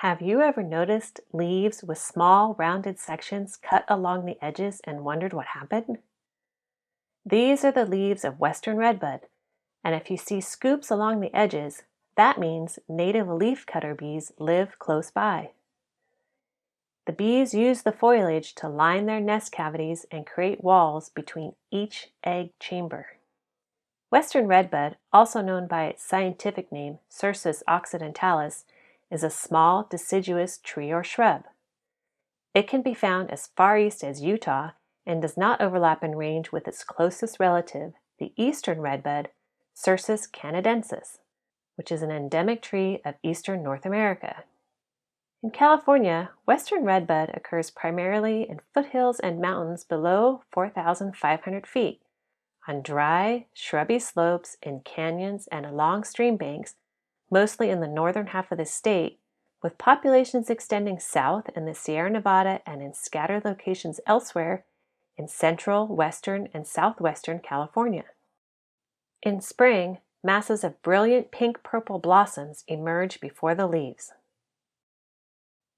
Have you ever noticed leaves with small, rounded sections cut along the edges and wondered what happened? These are the leaves of western redbud, and if you see scoops along the edges, that means native leafcutter bees live close by. The bees use the foliage to line their nest cavities and create walls between each egg chamber. Western redbud, also known by its scientific name Cercis occidentalis, is a small deciduous tree or shrub. It can be found as far east as Utah and does not overlap in range with its closest relative, the eastern redbud, Cercis canadensis, which is an endemic tree of eastern North America. In California, western redbud occurs primarily in foothills and mountains below 4,500 feet, on dry, shrubby slopes in canyons and along stream banks, mostly in the northern half of the state, with populations extending south in the Sierra Nevada and in scattered locations elsewhere in central, western, and southwestern California. In spring, masses of brilliant pink-purple blossoms emerge before the leaves.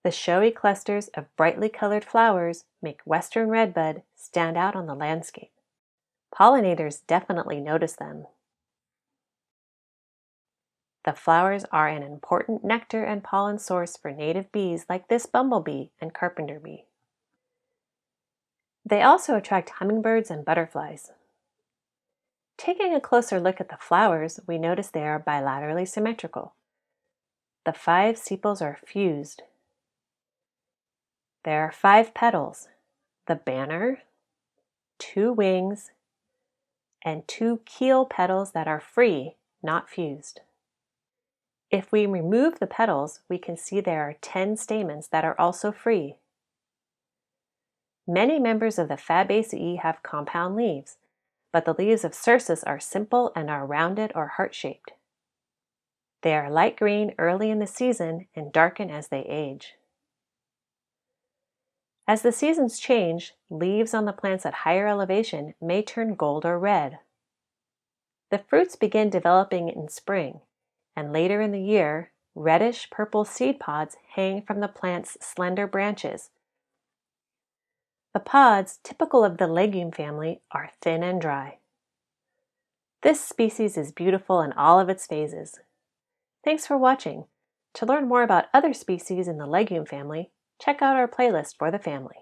The showy clusters of brightly colored flowers make western redbud stand out on the landscape. Pollinators definitely notice them. The flowers are an important nectar and pollen source for native bees like this bumblebee and carpenter bee. They also attract hummingbirds and butterflies. Taking a closer look at the flowers, we notice they are bilaterally symmetrical. The 5 sepals are fused. There are 5 petals, the banner, 2 wings, and 2 keel petals that are free, not fused. If we remove the petals, we can see there are 10 stamens that are also free. Many members of the Fabaceae have compound leaves, but the leaves of Cercis are simple and are rounded or heart-shaped. They are light green early in the season and darken as they age. As the seasons change, leaves on the plants at higher elevation may turn gold or red. The fruits begin developing in spring, and later in the year, reddish-purple seed pods hang from the plant's slender branches. The pods, typical of the legume family, are thin and dry. This species is beautiful in all of its phases. Thanks for watching. To learn more about other species in the legume family, check out our playlist for the family.